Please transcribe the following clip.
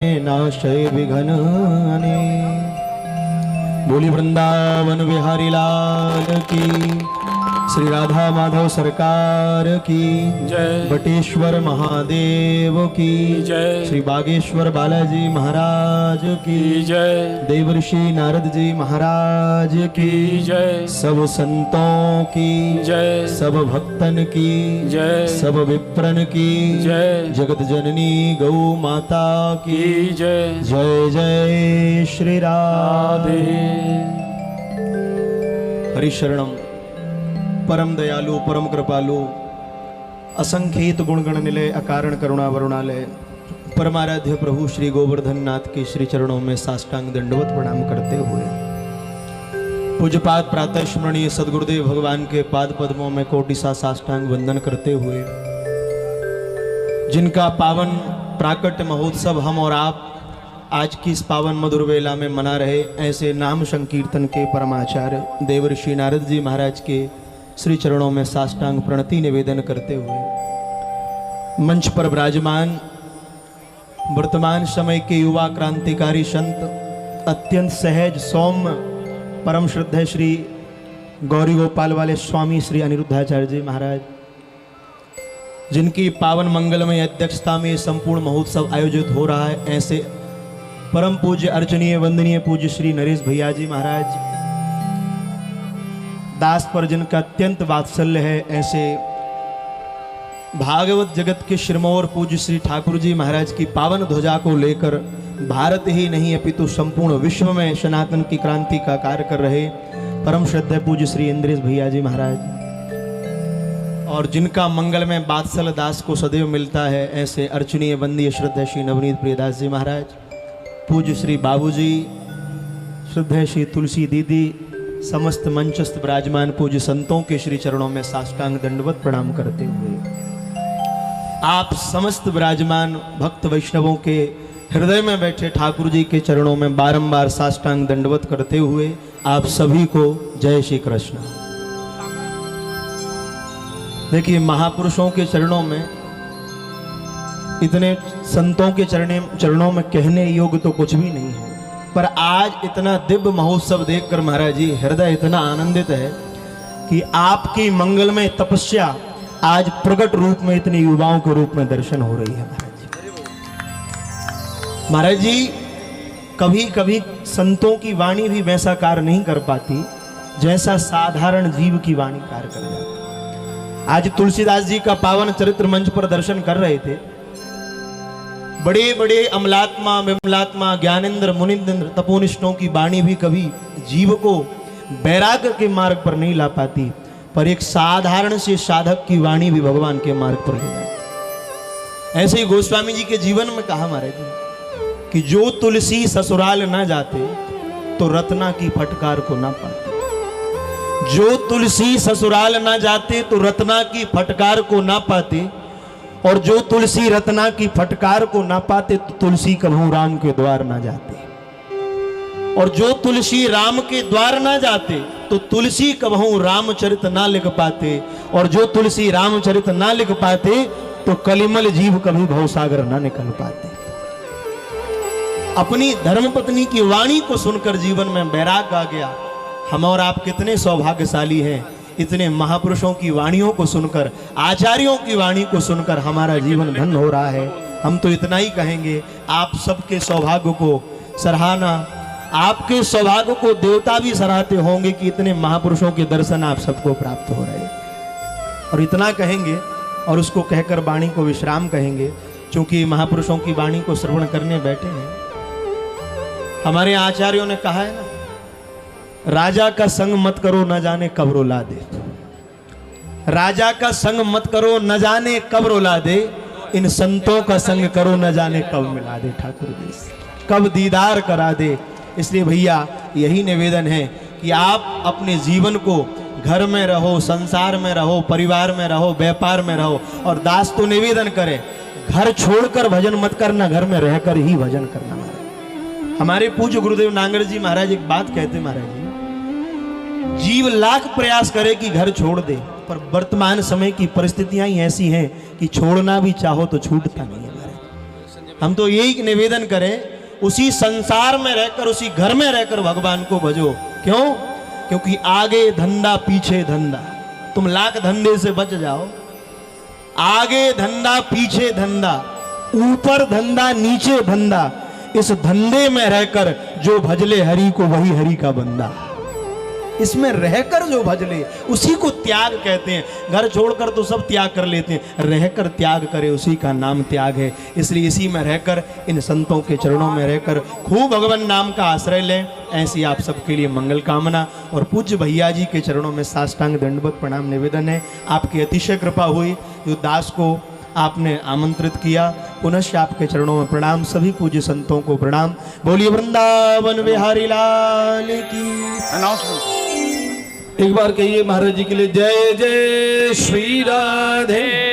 नाशय विघन अने। बोली वृंदावन बिहारी लाल की, श्री राधा माधव सरकार की जय। बटेश्वर महादेव की जय। श्री बागेश्वर बालाजी महाराज की जय। देवर्षि नारद जी महाराज की जय। सब संतों की जय। सब भक्तन की जय। सब विप्रन की जय। जगत जननी गौ माता की जय। जय जय श्री राधे। हरिशरणम परम दयालु परम कृपालु असंख्यित गुणगण निलय अकारण करुणा वरुणालय परमाराध्य प्रभु श्री गोवर्धन नाथ के श्री चरणों में साष्टांग दंडवत प्रणाम करते हुए पूज्यपाद प्रातः स्मरणीय सदगुरुदेव भगवान के पाद पद्मों में कोटिसा साष्टांग वंदन करते हुए जिनका पावन प्राकट्य महोत्सव हम और आप आज की इस पावन मधुर वेला में मना रहे, ऐसे नाम संकीर्तन के परमाचार्य देवर्षि नारद जी महाराज के श्री चरणों में साष्टांग प्रणति निवेदन करते हुए मंच पर विराजमान वर्तमान समय के युवा क्रांतिकारी संत अत्यंत सहज सौम्य परम श्रद्धेय श्री गौरी गोपाल वाले स्वामी श्री अनिरुद्धाचार्य जी महाराज, जिनकी पावन मंगलमय अध्यक्षता में संपूर्ण महोत्सव आयोजित हो रहा है, ऐसे परम पूज्य अर्चनीय वंदनीय पूज्य श्री नरेश भैया जी महाराज, दास पर जिनका अत्यंत वात्सल्य है, ऐसे भागवत जगत के शिरमौर पूज्य श्री ठाकुर जी महाराज की पावन ध्वजा को लेकर भारत ही नहीं अपितु संपूर्ण विश्व में सनातन की क्रांति का कार्य कर रहे परम श्रद्धेय पूज्य श्री इंद्रेश भैया जी महाराज, और जिनका मंगल में बात्सल दास को सदैव मिलता है, ऐसे अर्चनीय वंदनीय श्रद्धेय श्री नवनीत प्रियदास जी महाराज, पूज्य श्री बाबूजी, श्रद्धेय श्री तुलसी दीदी, समस्त मंचस्थ विराजमान पूज्य संतों के श्री चरणों में साष्टांग दंडवत प्रणाम करते हुए आप समस्त विराजमान भक्त वैष्णवों के हृदय में बैठे ठाकुर जी के चरणों में बारंबार साष्टांग दंडवत करते हुए आप सभी को जय श्री कृष्ण। देखिए, महापुरुषों के चरणों में, इतने संतों के चरणों में कहने योग्य तो कुछ भी नहीं है, पर आज इतना दिव्य महोत्सव देखकर महाराज जी हृदय इतना आनंदित है कि आपकी मंगलमय तपस्या आज प्रकट रूप में इतने युवाओं के रूप में दर्शन हो रही है। महाराज जी कभी कभी संतों की वाणी भी वैसा कार्य नहीं कर पाती जैसा साधारण जीव की वाणी कार्य कर जाती। आज तुलसीदास जी का पावन चरित्र मंच पर दर्शन कर रहे थे। बड़े बड़े अमलात्मा विमलात्मा ज्ञानेंद्र मुनिंद्र तपोनिष्ठों की वाणी भी कभी जीव को वैराग्य के मार्ग पर नहीं ला पाती, पर एक साधारण से साधक की वाणी भी भगवान के मार्ग पर ले जाती। ऐसे ही गोस्वामी जी के जीवन में कहा महाराज जी कि जो तुलसी ससुराल ना जाते तो रत्ना की फटकार को ना पाते। जो तुलसी ससुराल ना जाते तो रत्ना की फटकार को ना पाते, और जो तुलसी रत्ना की फटकार को ना पाते तो तुलसी कभू राम के द्वार ना जाते, और जो तुलसी राम के द्वार ना जाते तो तुलसी कभू रामचरित ना लिख पाते, और जो तुलसी रामचरित ना लिख पाते तो कलिमल जीव कभी भवसागर ना निकल पाते। अपनी धर्मपत्नी की वाणी को सुनकर जीवन में वैराग्य आ गया। हम और आप कितने सौभाग्यशाली हैं, इतने महापुरुषों की वाणियों को सुनकर, आचार्यों की वाणी को सुनकर हमारा जीवन धन्य हो रहा है। हम तो इतना ही कहेंगे, आप सबके सौभाग्य को सराहना, आपके सौभाग्य को देवता भी सराहते होंगे कि इतने महापुरुषों के दर्शन आप सबको प्राप्त हो रहे हैं। और इतना कहेंगे और उसको कहकर वाणी को विश्राम कहेंगे, क्योंकि महापुरुषों की वाणी को श्रवण करने बैठे हैं। हमारे आचार्यों ने कहा है ना, राजा का संग मत करो न जाने कब रुला दे। राजा का संग मत करो न जाने कब रुला दे, इन संतों का संग करो न जाने कब मिला दे। ठाकुर जी कब दीदार करा दे। इसलिए भैया यही निवेदन है कि आप अपने जीवन को, घर में रहो, संसार में रहो, परिवार में रहो, व्यापार में रहो, और दास तो निवेदन करे, घर छोड़कर भजन मत करना, घर में रहकर ही भजन करना। हमारे पूज्य गुरुदेव नांगर जी महाराज एक बात कहते, महाराज जी जीव लाख प्रयास करे कि घर छोड़ दे, पर वर्तमान समय की परिस्थितियां ही ऐसी हैं कि छोड़ना भी चाहो तो छूटता नहीं है। हम तो यही निवेदन करें, उसी संसार में रहकर, उसी घर में रहकर भगवान को भजो। क्यों? क्योंकि आगे धंधा पीछे धंधा। तुम लाख धंधे से बच जाओ, आगे धंधा पीछे धंधा, ऊपर धंधा नीचे धंधा, इस धंधे में रहकर जो भजले हरि को वही हरि का बंदा। इसमें रहकर जो भजले उसी को त्याग कहते हैं। घर छोड़कर तो सब त्याग कर लेते हैं, रहकर त्याग करे उसी का नाम त्याग है। इसलिए इसी में रहकर, इन संतों के चरणों में रहकर खूब भगवान नाम का आश्रय लें। ऐसी आप सबके लिए मंगल कामना। और पूज्य भैया जी के चरणों में साष्टांग दंडवत प्रणाम निवेदन है। आपकी अतिशय कृपा हुई, जो दास को आपने आमंत्रित किया, पुनश्च आपके चरणों में प्रणाम। सभी पूज्य संतों को प्रणाम। बोलिए वृंदावन बिहारी लाल की। अनाउंसमेंट एक बार कहिए महाराज जी के लिए, जय जय श्री राधे।